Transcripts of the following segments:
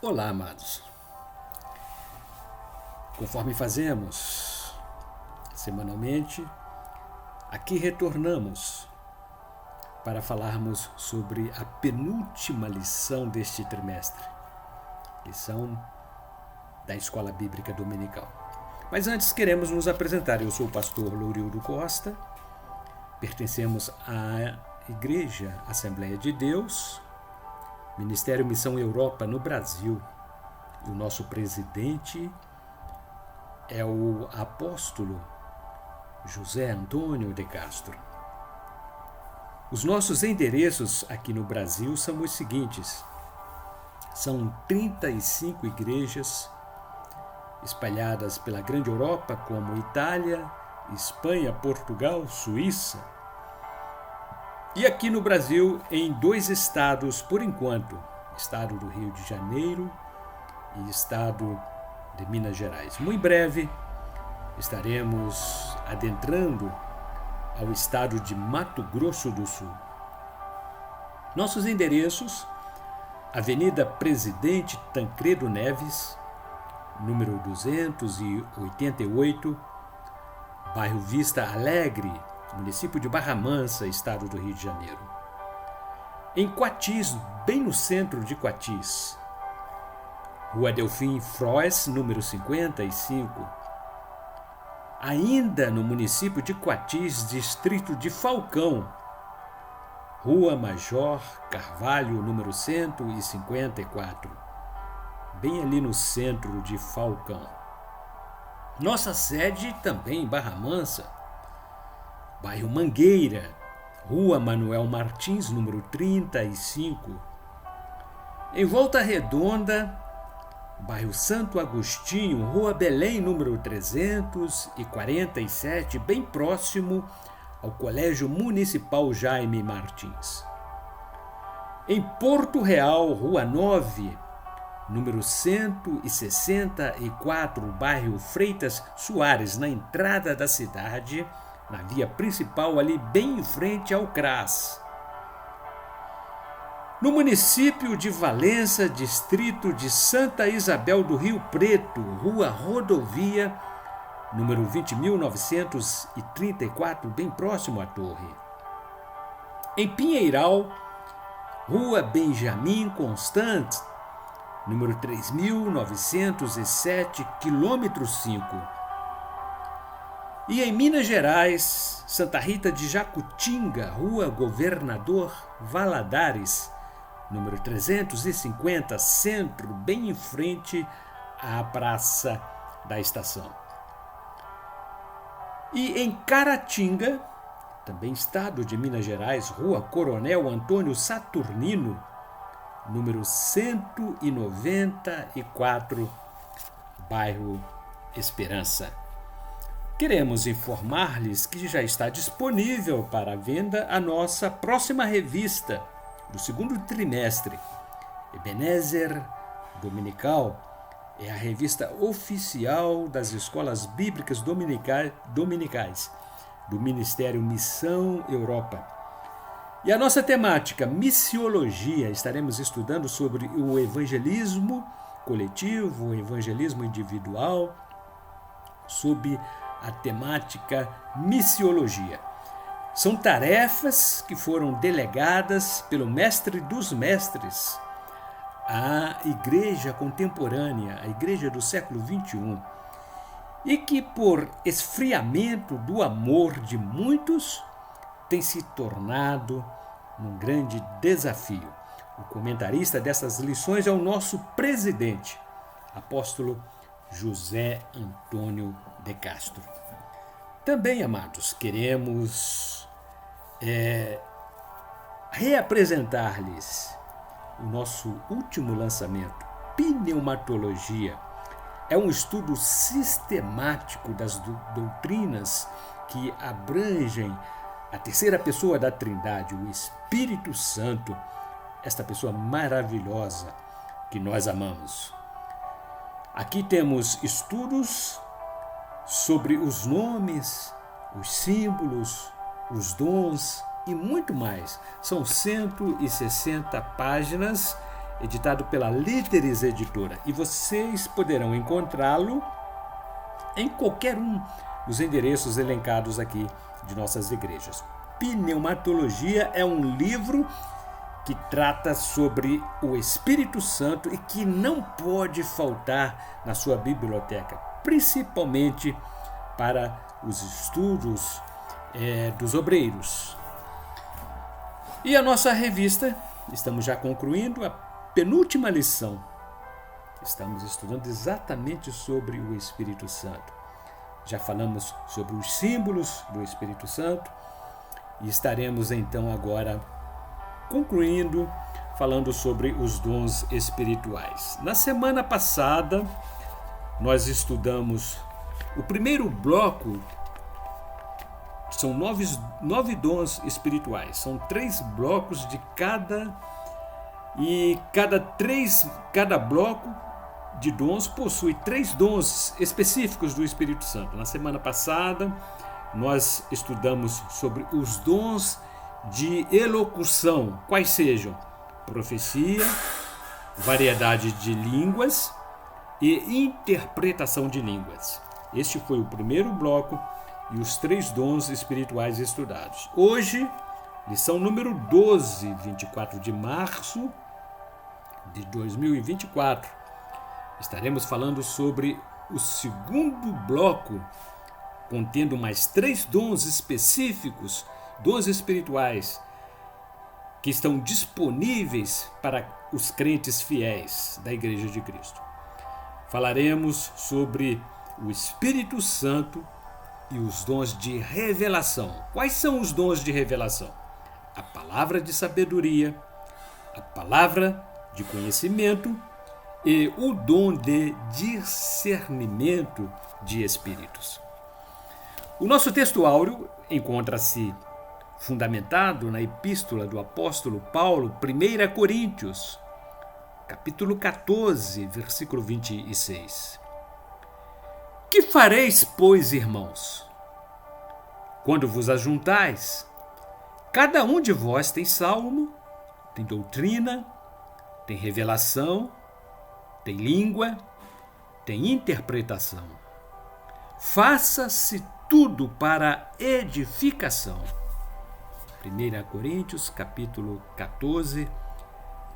Olá, amados. Conforme fazemos semanalmente, aqui retornamos para falarmos sobre a penúltima lição deste trimestre, lição da Escola Bíblica Dominical. Mas antes queremos nos apresentar. Eu sou o pastor Lourildo Costa, pertencemos à Igreja Assembleia de Deus, Ministério Missão Europa no Brasil. E o nosso presidente é o apóstolo José Antônio de Castro. Os nossos endereços aqui no Brasil são os seguintes. São 35 igrejas espalhadas pela grande Europa, como Itália, Espanha, Portugal, Suíça. E aqui no Brasil, em 2 estados, por enquanto, estado do Rio de Janeiro e estado de Minas Gerais. Muito em breve, estaremos adentrando ao estado de Mato Grosso do Sul. Nossos endereços: Avenida Presidente Tancredo Neves, número 288, bairro Vista Alegre, município de Barra Mansa, estado do Rio de Janeiro. Em Quatis, bem no centro de Quatis, Rua Delfim Froes, número 55. Ainda no município de Quatis, distrito de Falcão, Rua Major Carvalho, número 154. Bem ali no centro de Falcão. Nossa sede também em Barra Mansa, bairro Mangueira, Rua Manuel Martins, número 35. Em Volta Redonda, bairro Santo Agostinho, Rua Belém, número 347, bem próximo ao Colégio Municipal Jaime Martins. Em Porto Real, Rua 9, número 164, bairro Freitas Soares, na entrada da cidade, na via principal, ali bem em frente ao CRAS. No município de Valença, distrito de Santa Isabel do Rio Preto, Rua Rodovia, número 20.934, bem próximo à torre. Em Pinheiral, Rua Benjamin Constant, número 3.907, quilômetro 5. E em Minas Gerais, Santa Rita de Jacutinga, Rua Governador Valadares, número 350, centro, bem em frente à Praça da Estação. E em Caratinga, também estado de Minas Gerais, Rua Coronel Antônio Saturnino, número 194, bairro Esperança. Queremos informar-lhes que já está disponível para venda a nossa próxima revista do segundo trimestre. Ebenezer Dominical é a revista oficial das escolas bíblicas dominicais do Ministério Missão Europa. E a nossa temática, missiologia, estaremos estudando sobre o evangelismo coletivo, o evangelismo individual, sob a temática missiologia. São tarefas que foram delegadas pelo mestre dos mestres à igreja contemporânea, à igreja do século XXI, e que, por esfriamento do amor de muitos, tem se tornado um grande desafio. O comentarista dessas lições é o nosso presidente, apóstolo José Antônio de Castro. Também, amados, queremos reapresentar-lhes o nosso último lançamento, Pneumatologia. É um estudo sistemático das doutrinas que abrangem a terceira pessoa da Trindade, o Espírito Santo, esta pessoa maravilhosa que nós amamos. Aqui temos estudos sobre os nomes, os símbolos, os dons e muito mais. São 160 páginas editado pela Líderes Editora, e vocês poderão encontrá-lo em qualquer um dos endereços elencados aqui de nossas igrejas. Pneumatologia é um livro que trata sobre o Espírito Santo e que não pode faltar na sua biblioteca, principalmente para os estudos dos obreiros. E a nossa revista, estamos já concluindo a penúltima lição. Estamos estudando exatamente sobre o Espírito Santo. Já falamos sobre os símbolos do Espírito Santo e estaremos então agora concluindo, falando sobre os dons espirituais. Na semana passada, nós estudamos o primeiro bloco. São nove dons espirituais. São 3 blocos de cada. E cada bloco de dons possui 3 dons específicos do Espírito Santo. Na semana passada, nós estudamos sobre os dons de elocução, quais sejam profecia, variedade de línguas e interpretação de línguas. Este foi o primeiro bloco e os 3 dons espirituais estudados. Hoje, lição número 12, 24 de março de 2024. Estaremos falando sobre o segundo bloco, contendo mais 3 dons específicos, dons espirituais, que estão disponíveis para os crentes fiéis da Igreja de Cristo. Falaremos sobre o Espírito Santo e os dons de revelação. Quais são os dons de revelação? A palavra de sabedoria, a palavra de conhecimento e o dom de discernimento de espíritos. O nosso texto áureo encontra-se fundamentado na epístola do apóstolo Paulo, 1 Coríntios, capítulo 14, versículo 26. Que fareis, pois, irmãos? Quando vos ajuntais, cada um de vós tem salmo, tem doutrina, tem revelação, tem língua, tem interpretação. Faça-se tudo para edificação. 1 Coríntios, capítulo 14,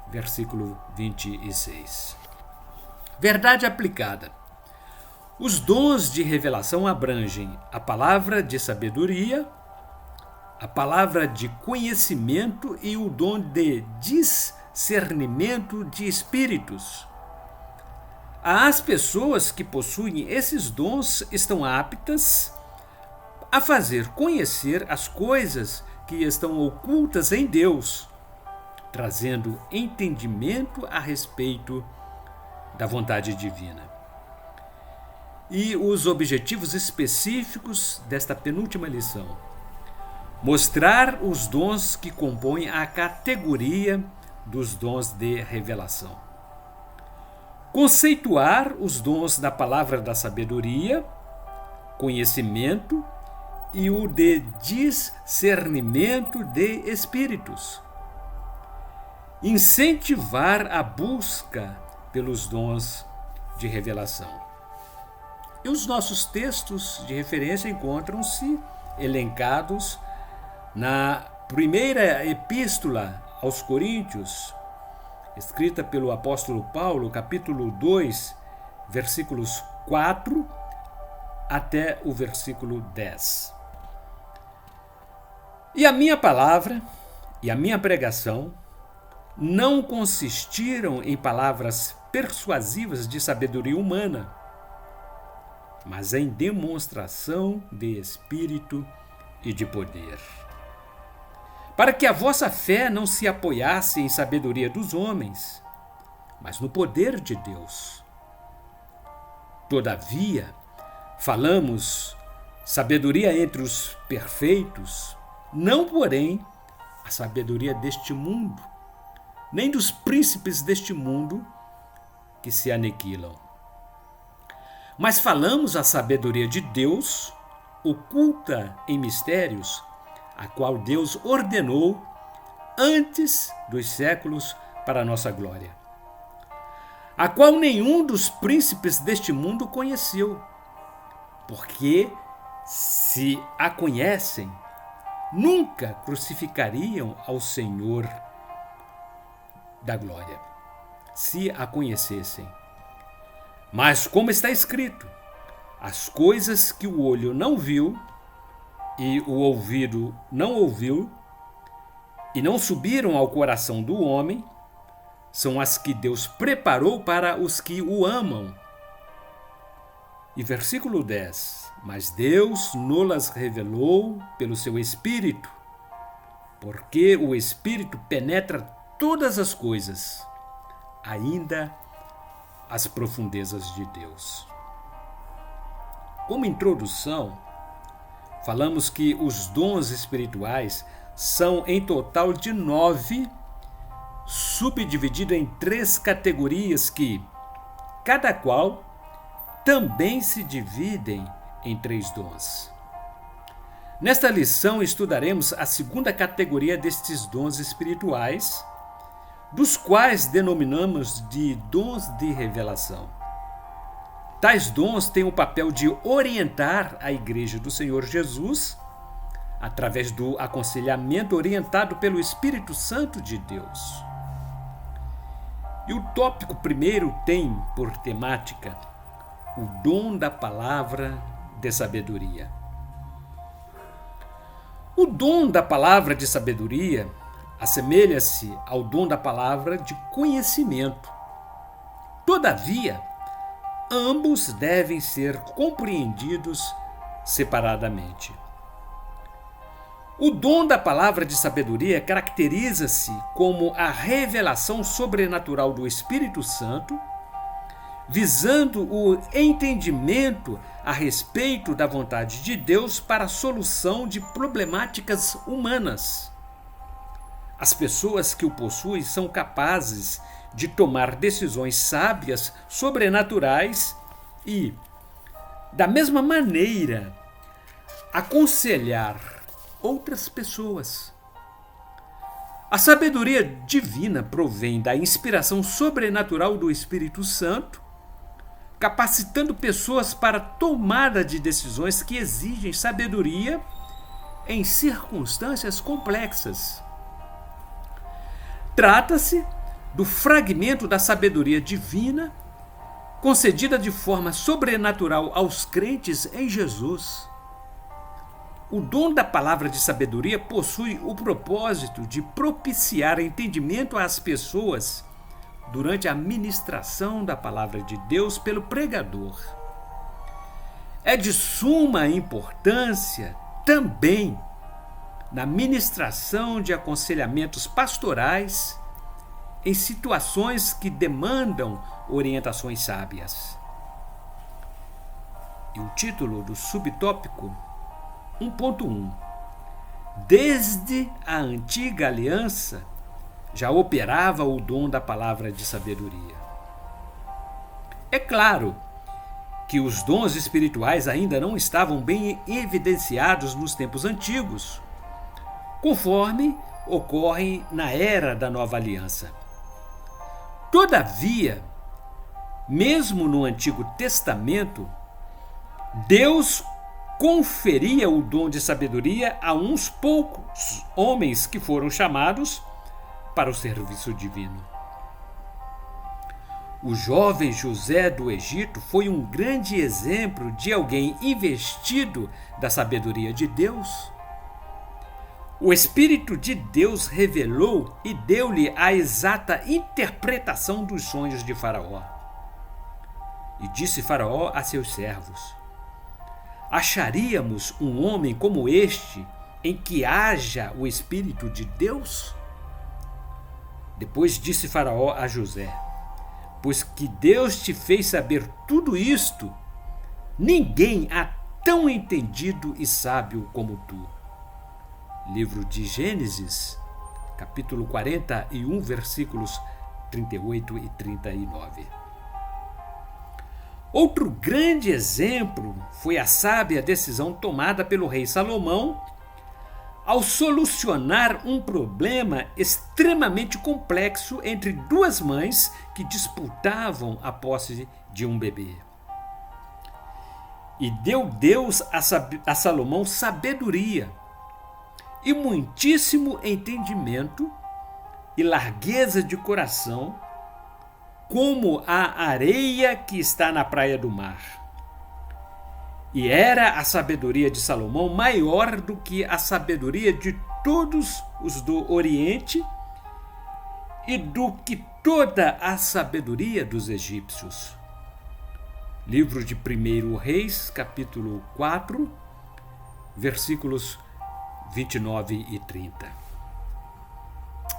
versículo 26. Verdade aplicada. Os dons de revelação abrangem a palavra de sabedoria, a palavra de conhecimento e o dom de discernimento de espíritos. As pessoas que possuem esses dons estão aptas a fazer conhecer as coisas que estão ocultas em Deus, trazendo entendimento a respeito da vontade divina. E os objetivos específicos desta penúltima lição: mostrar os dons que compõem a categoria dos dons de revelação. Conceituar os dons da palavra da sabedoria, conhecimento e o de discernimento de espíritos. Incentivar a busca pelos dons de revelação. E os nossos textos de referência encontram-se elencados na primeira epístola aos Coríntios, escrita pelo apóstolo Paulo, capítulo 2, versículos 4 até o versículo 10. E a minha palavra e a minha pregação não consistiram em palavras persuasivas de sabedoria humana, mas em demonstração de espírito e de poder, para que a vossa fé não se apoiasse em sabedoria dos homens, mas no poder de Deus. Todavia, falamos sabedoria entre os perfeitos, não, porém, a sabedoria deste mundo, nem dos príncipes deste mundo que se aniquilam. Mas falamos a sabedoria de Deus, oculta em mistérios, a qual Deus ordenou antes dos séculos para a nossa glória. a qual nenhum dos príncipes deste mundo conheceu, porque, se a conhecem, nunca crucificariam ao Senhor da glória, se a conhecessem. Mas, como está escrito, as coisas que o olho não viu e o ouvido não ouviu e não subiram ao coração do homem, são as que Deus preparou para os que o amam. E versículo 10, mas Deus nos revelou pelo seu Espírito, porque o Espírito penetra todas as coisas, ainda as profundezas de Deus. Como introdução, falamos que os dons espirituais são em total de 9, subdivididos em 3 categorias que, cada qual, também se dividem em 3 dons. Nesta lição estudaremos a segunda categoria destes dons espirituais, dos quais denominamos de dons de revelação. Tais dons têm o papel de orientar a Igreja do Senhor Jesus através do aconselhamento orientado pelo Espírito Santo de Deus. E o tópico primeiro tem por temática o dom da palavra de sabedoria. O dom da palavra de sabedoria assemelha-se ao dom da palavra de conhecimento. Todavia, ambos devem ser compreendidos separadamente. O dom da palavra de sabedoria caracteriza-se como a revelação sobrenatural do Espírito Santo, visando o entendimento a respeito da vontade de Deus para a solução de problemáticas humanas. As pessoas que o possuem são capazes de tomar decisões sábias, sobrenaturais e, da mesma maneira, aconselhar outras pessoas. A sabedoria divina provém da inspiração sobrenatural do Espírito Santo, capacitando pessoas para a tomada de decisões que exigem sabedoria em circunstâncias complexas. Trata-se do fragmento da sabedoria divina concedida de forma sobrenatural aos crentes em Jesus. O dom da palavra de sabedoria possui o propósito de propiciar entendimento às pessoas durante a ministração da palavra de Deus pelo pregador. É de suma importância também na ministração de aconselhamentos pastorais em situações que demandam orientações sábias. E o título do subtópico 1.1: Desde a antiga aliança já operava o dom da palavra de sabedoria. É claro que os dons espirituais ainda não estavam bem evidenciados nos tempos antigos, conforme ocorre na era da nova aliança. Todavia, mesmo no Antigo Testamento, Deus conferia o dom de sabedoria a uns poucos homens que foram chamados para o serviço divino. O jovem José do Egito foi um grande exemplo de alguém investido da sabedoria de Deus. O Espírito de Deus revelou e deu-lhe a exata interpretação dos sonhos de Faraó. E disse Faraó a seus servos: acharíamos um homem como este em que haja o Espírito de Deus? Depois disse Faraó a José: pois que Deus te fez saber tudo isto, ninguém há tão entendido e sábio como tu. Livro de Gênesis, capítulo 41, versículos 38 e 39. Outro grande exemplo foi a sábia decisão tomada pelo rei Salomão ao solucionar um problema extremamente complexo entre duas mães que disputavam a posse de um bebê. E deu Deus a Salomão sabedoria e muitíssimo entendimento e largueza de coração, como a areia que está na praia do mar. E era a sabedoria de Salomão maior do que a sabedoria de todos os do Oriente e do que toda a sabedoria dos egípcios. Livro de 1 Reis, capítulo 4, versículos 29 e 30.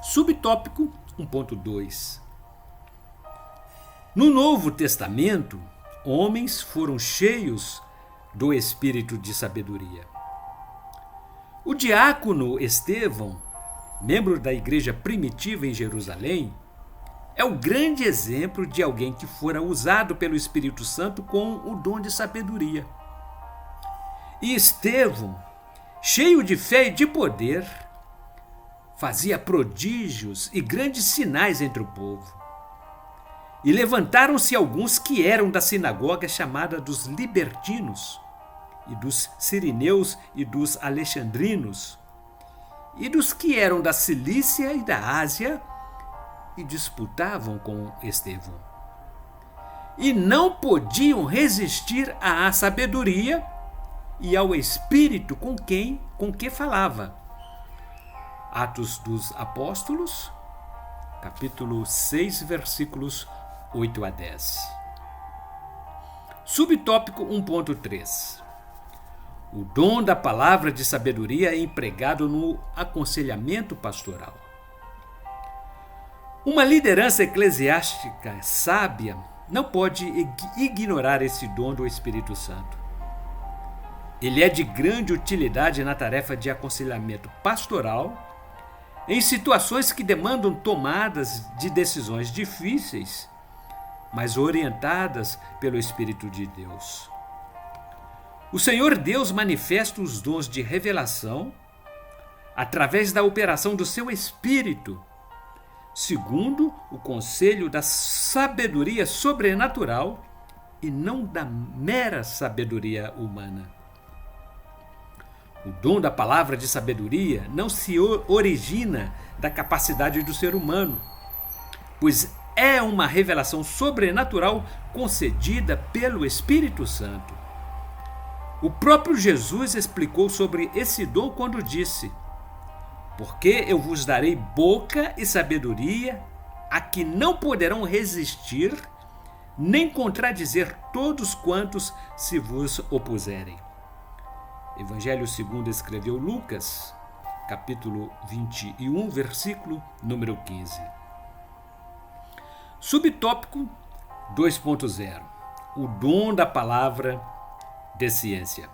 Subtópico 1.2. No Novo Testamento, homens foram cheios do espírito de sabedoria. O diácono Estevão, membro da igreja primitiva em Jerusalém, é o grande exemplo de alguém que fora usado pelo Espírito Santo com o dom de sabedoria. E Estevão, cheio de fé e de poder, fazia prodígios e grandes sinais entre o povo. E levantaram-se alguns que eram da sinagoga chamada dos libertinos, e dos sirineus e dos alexandrinos, e dos que eram da Cilícia e da Ásia, e disputavam com Estevão. E não podiam resistir à sabedoria e ao espírito com que falava. Atos dos Apóstolos, capítulo 6, versículos 8 a 10. Subtópico 1.3. O dom da palavra de sabedoria é empregado no aconselhamento pastoral. Uma liderança eclesiástica sábia não pode ignorar esse dom do Espírito Santo. Ele é de grande utilidade na tarefa de aconselhamento pastoral em situações que demandam tomadas de decisões difíceis, mas orientadas pelo Espírito de Deus. O Senhor Deus manifesta os dons de revelação através da operação do seu Espírito, segundo o conselho da sabedoria sobrenatural e não da mera sabedoria humana. O dom da palavra de sabedoria não se origina da capacidade do ser humano, pois é uma revelação sobrenatural concedida pelo Espírito Santo. O próprio Jesus explicou sobre esse dom quando disse: porque eu vos darei boca e sabedoria, a que não poderão resistir, nem contradizer todos quantos se vos opuserem. Evangelho segundo escreveu Lucas, capítulo 21, versículo número 15. Subtópico 2.0. O dom da palavra de ciência.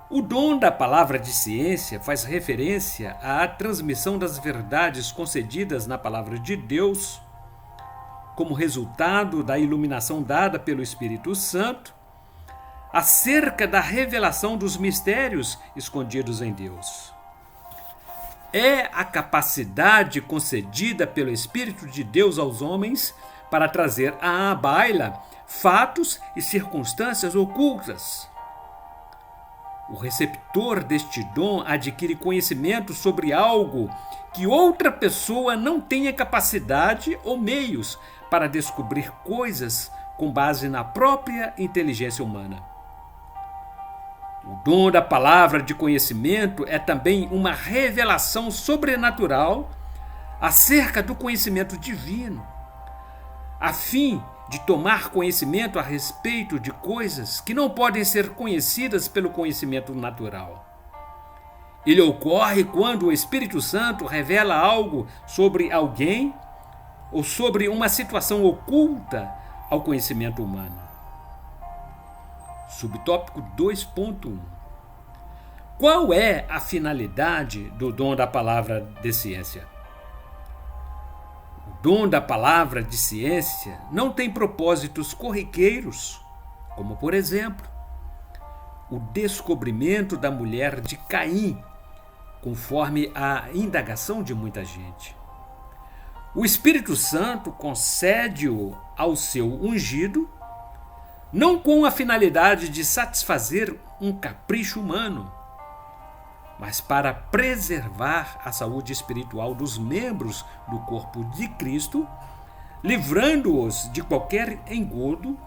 O dom da palavra de ciência faz referência à transmissão das verdades concedidas na palavra de Deus como resultado da iluminação dada pelo Espírito Santo acerca da revelação dos mistérios escondidos em Deus. É a capacidade concedida pelo Espírito de Deus aos homens para trazer à baila fatos e circunstâncias ocultas. O receptor deste dom adquire conhecimento sobre algo que outra pessoa não tenha capacidade ou meios para descobrir coisas com base na própria inteligência humana. O dom da palavra de conhecimento é também uma revelação sobrenatural acerca do conhecimento divino, a fim de tomar conhecimento a respeito de coisas que não podem ser conhecidas pelo conhecimento natural. Ele ocorre quando o Espírito Santo revela algo sobre alguém ou sobre uma situação oculta ao conhecimento humano. Subtópico 2.1. Qual é a finalidade do dom da palavra de ciência? O dom da palavra de ciência não tem propósitos corriqueiros, como, por exemplo, o descobrimento da mulher de Caim conforme a indagação de muita gente. O Espírito Santo concede-o ao seu ungido, não com a finalidade de satisfazer um capricho humano, mas para preservar a saúde espiritual dos membros do corpo de Cristo, livrando-os de qualquer engodo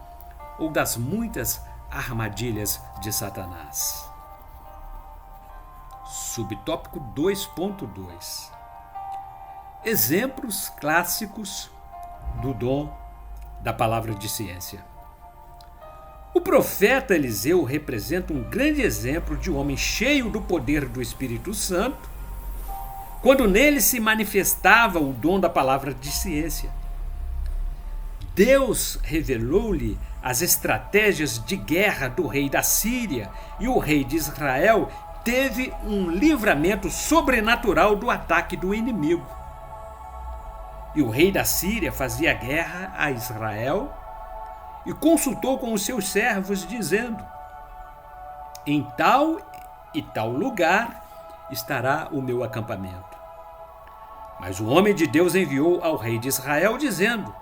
ou das muitas armadilhas de Satanás. Subtópico 2.2. Exemplos clássicos do dom da palavra de ciência. O profeta Eliseu representa um grande exemplo de um homem cheio do poder do Espírito Santo, quando nele se manifestava o dom da palavra de ciência. Deus revelou-lhe as estratégias de guerra do rei da Síria, e o rei de Israel teve um livramento sobrenatural do ataque do inimigo. E o rei da Síria fazia guerra a Israel e consultou com os seus servos, dizendo: em tal e tal lugar estará o meu acampamento. Mas o homem de Deus enviou ao rei de Israel, dizendo: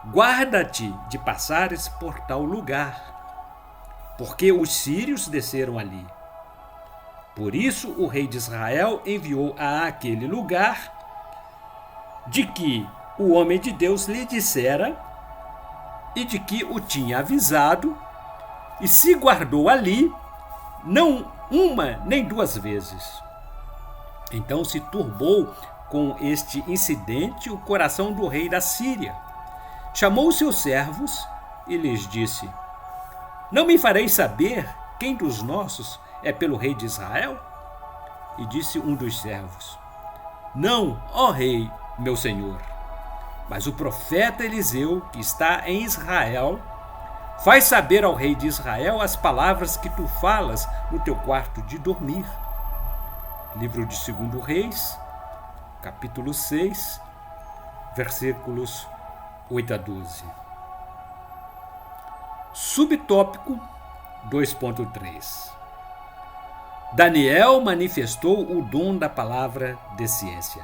guarda-te de passares por tal lugar, porque os sírios desceram ali. Por isso o rei de Israel enviou a aquele lugar de que o homem de Deus lhe dissera e de que o tinha avisado, e se guardou ali, não uma nem duas vezes. Então se turbou com este incidente o coração do rei da Síria. Chamou os seus servos e lhes disse: não me fareis saber quem dos nossos é pelo rei de Israel? E disse um dos servos: não, ó rei, meu senhor. Mas o profeta Eliseu, que está em Israel, faz saber ao rei de Israel as palavras que tu falas no teu quarto de dormir. Livro de 2 Reis, capítulo 6, versículos 8 a 12. Subtópico 2.3. Daniel manifestou o dom da palavra de ciência.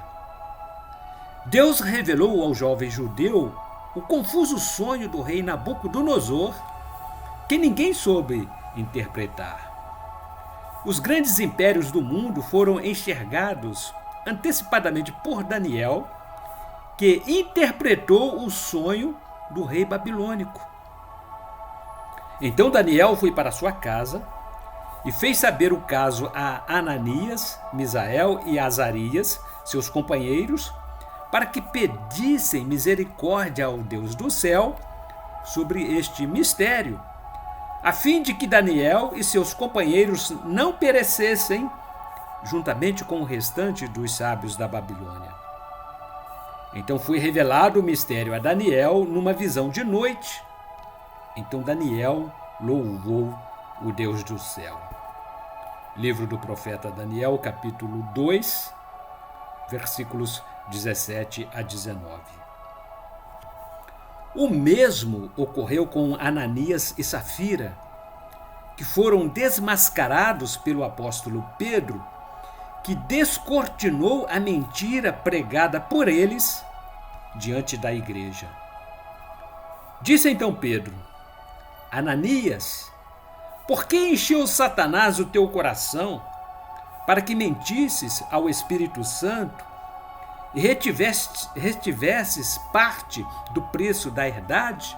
Deus revelou ao jovem judeu o confuso sonho do rei Nabucodonosor, que ninguém soube interpretar. Os grandes impérios do mundo foram enxergados antecipadamente por Daniel, que interpretou o sonho do rei babilônico. Então Daniel foi para sua casa e fez saber o caso a Ananias, Misael e Azarias, seus companheiros, para que pedissem misericórdia ao Deus do céu sobre este mistério, a fim de que Daniel e seus companheiros não perecessem, juntamente com o restante dos sábios da Babilônia. Então foi revelado o mistério a Daniel numa visão de noite. Então Daniel louvou o Deus do céu. Livro do profeta Daniel, capítulo 2, versículos 17 a 19. O mesmo ocorreu com Ananias e Safira, que foram desmascarados pelo apóstolo Pedro, que descortinou a mentira pregada por eles diante da igreja. Disse então Pedro: Ananias, por que encheu Satanás o teu coração para que mentisses ao Espírito Santo e retivesses parte do preço da herdade?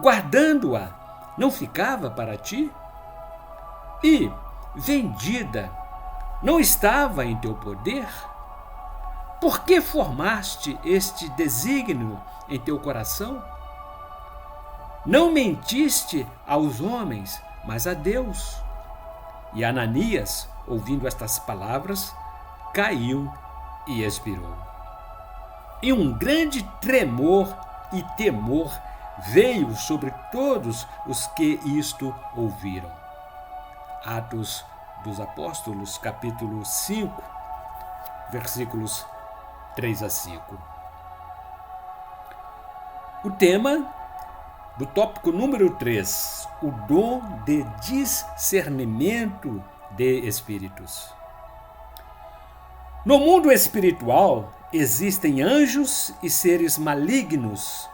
Guardando-a, não ficava para ti? E, vendida, não estava em teu poder? Por que formaste este desígnio em teu coração? Não mentiste aos homens, mas a Deus. E Ananias, ouvindo estas palavras, caiu e expirou. E um grande tremor e temor veio sobre todos os que isto ouviram. Atos dos Apóstolos, capítulo 5, versículos 3 a 5. O tema do tópico número 3, o dom de discernimento de espíritos. No mundo espiritual, existem anjos e seres malignos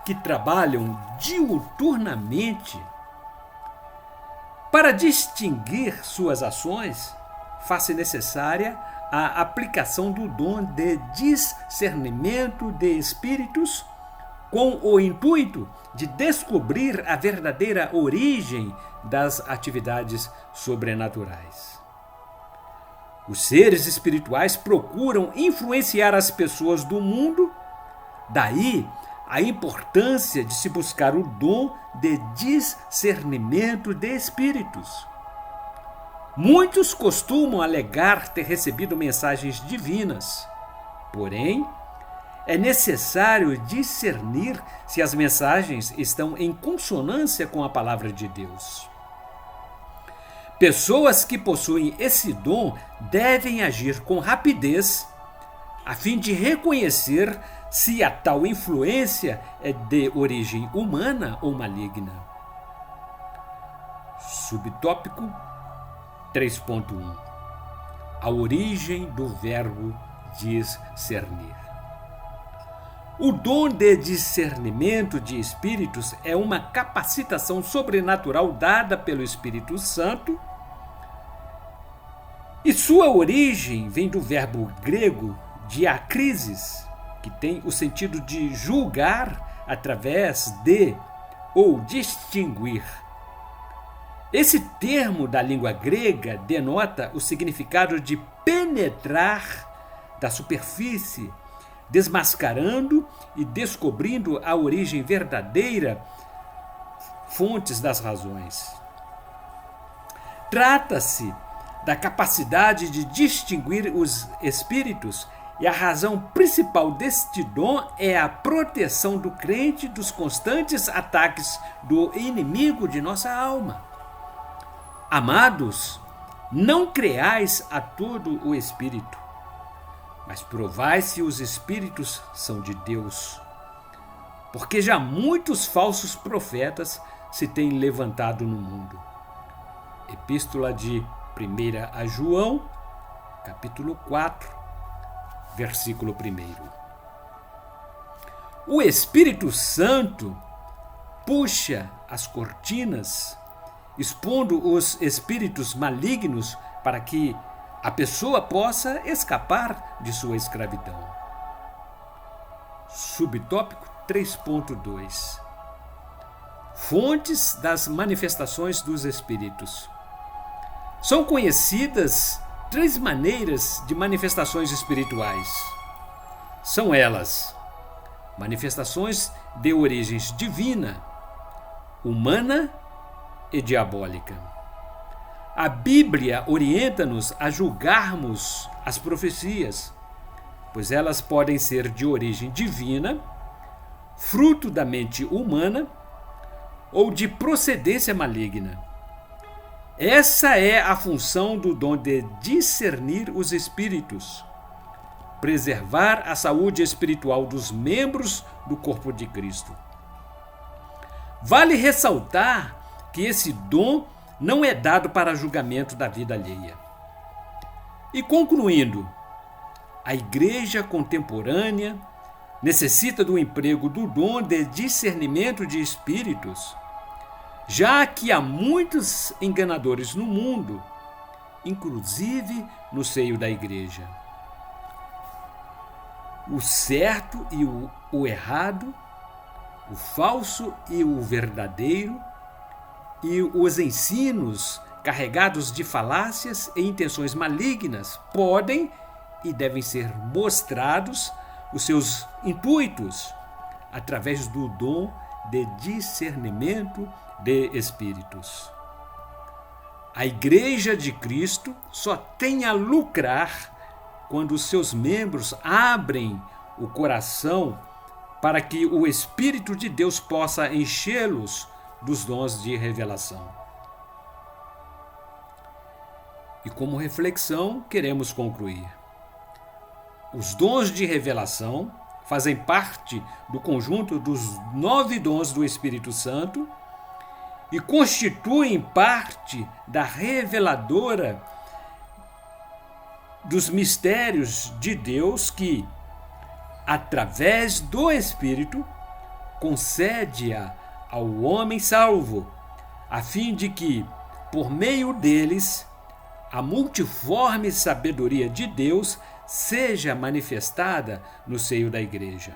que trabalham diuturnamente. Para distinguir suas ações, faz-se necessária a aplicação do dom de discernimento de espíritos com o intuito de descobrir a verdadeira origem das atividades sobrenaturais. Os seres espirituais procuram influenciar as pessoas do mundo, daí a importância de se buscar o dom de discernimento de espíritos. Muitos costumam alegar ter recebido mensagens divinas, porém, é necessário discernir se as mensagens estão em consonância com a palavra de Deus. Pessoas que possuem esse dom devem agir com rapidez, a fim de reconhecer se a tal influência é de origem humana ou maligna. Subtópico 3.1. A origem do verbo discernir. O dom de discernimento de espíritos é uma capacitação sobrenatural dada pelo Espírito Santo e sua origem vem do verbo grego diakrisis, que tem o sentido de julgar através de ou distinguir. Esse termo da língua grega denota o significado de penetrar da superfície, desmascarando e descobrindo a origem verdadeira, fontes das razões. Trata-se da capacidade de distinguir os espíritos e a razão principal deste dom é a proteção do crente dos constantes ataques do inimigo de nossa alma. Amados, não creais a todo o espírito, mas provai se os espíritos são de Deus, porque já muitos falsos profetas se têm levantado no mundo. Epístola de 1 a João, capítulo 4, versículo 1. O Espírito Santo puxa as cortinas, expondo os espíritos malignos para que a pessoa possa escapar de sua escravidão. Subtópico 3.2. Fontes das manifestações dos espíritos. São conhecidas 3 maneiras de manifestações espirituais. São elas: manifestações de origens divina, humana e diabólica. A Bíblia orienta-nos a julgarmos as profecias, pois elas podem ser de origem divina, fruto da mente humana ou de procedência maligna. Essa é a função do dom de discernir os espíritos, preservar a saúde espiritual dos membros do corpo de Cristo. Vale ressaltar que esse dom não é dado para julgamento da vida alheia. E concluindo, a igreja contemporânea necessita do emprego do dom de discernimento de espíritos, já que há muitos enganadores no mundo, inclusive no seio da igreja. O certo e o errado, o falso e o verdadeiro, e os ensinos carregados de falácias e intenções malignas podem e devem ser mostrados os seus intuitos através do dom de discernimento de espíritos. A Igreja de Cristo só tem a lucrar quando os seus membros abrem o coração para que o Espírito de Deus possa enchê-los dos dons de revelação. E como reflexão, queremos concluir. Os dons de revelação fazem parte do conjunto dos 9 dons do Espírito Santo e constituem parte da reveladora dos mistérios de Deus que, através do Espírito, concede-a ao homem salvo, a fim de que, por meio deles, a multiforme sabedoria de Deus seja manifestada no seio da Igreja.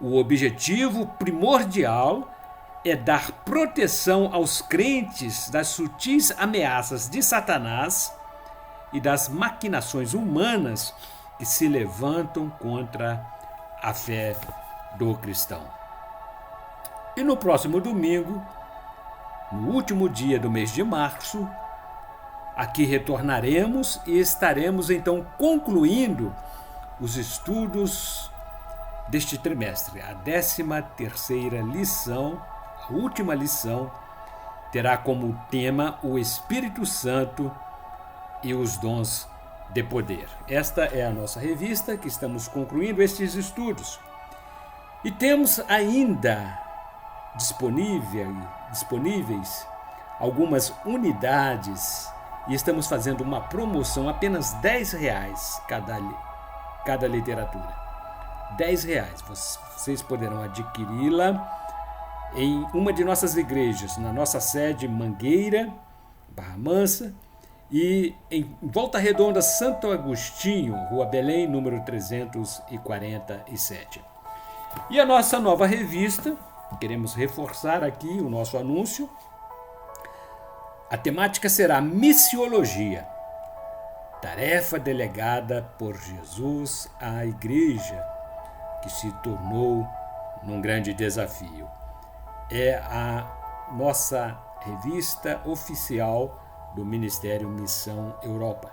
O objetivo primordial é dar proteção aos crentes das sutis ameaças de Satanás e das maquinações humanas que se levantam contra a fé do cristão. E no próximo domingo, no último dia do mês de março, aqui retornaremos e estaremos então concluindo os estudos deste trimestre. A 13ª lição, a última lição, terá como tema o Espírito Santo e os dons de poder. Esta é a nossa revista que estamos concluindo estes estudos. E temos ainda disponíveis algumas unidades e estamos fazendo uma promoção, apenas R$10 cada literatura. R$10. Vocês poderão adquiri-la em uma de nossas igrejas, na nossa sede Mangueira, Barra Mansa, e em Volta Redonda, Santo Agostinho, Rua Belém, número 347. E a nossa nova revista, queremos reforçar aqui o nosso anúncio, a temática será Missiologia, tarefa delegada por Jesus à Igreja, que se tornou num grande desafio. É a nossa revista oficial do Ministério Missão Europa.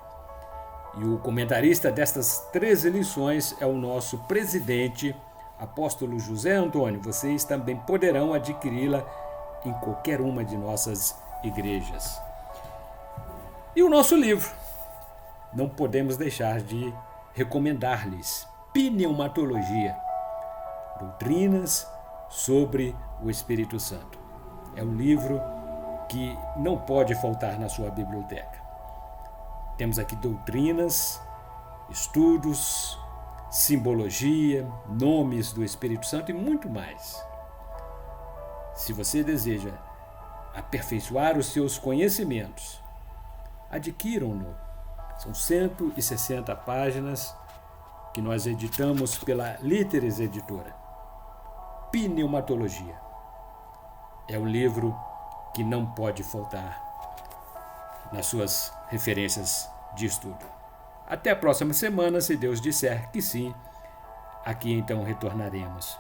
E o comentarista destas 3 lições é o nosso presidente, apóstolo José Antônio. Vocês também poderão adquiri-la em qualquer uma de nossas igrejas. E o nosso livro, não podemos deixar de recomendar-lhes, Pneumatologia, Doutrinas sobre o Espírito Santo. É um livro que não pode faltar na sua biblioteca. Temos aqui doutrinas, estudos, simbologia, nomes do Espírito Santo e muito mais. Se você deseja aperfeiçoar os seus conhecimentos, adquiram-no. São 160 páginas que nós editamos pela Líteres Editora. Pneumatologia. É um livro que não pode faltar nas suas referências de estudo. Até a próxima semana, se Deus disser que sim. Aqui então retornaremos.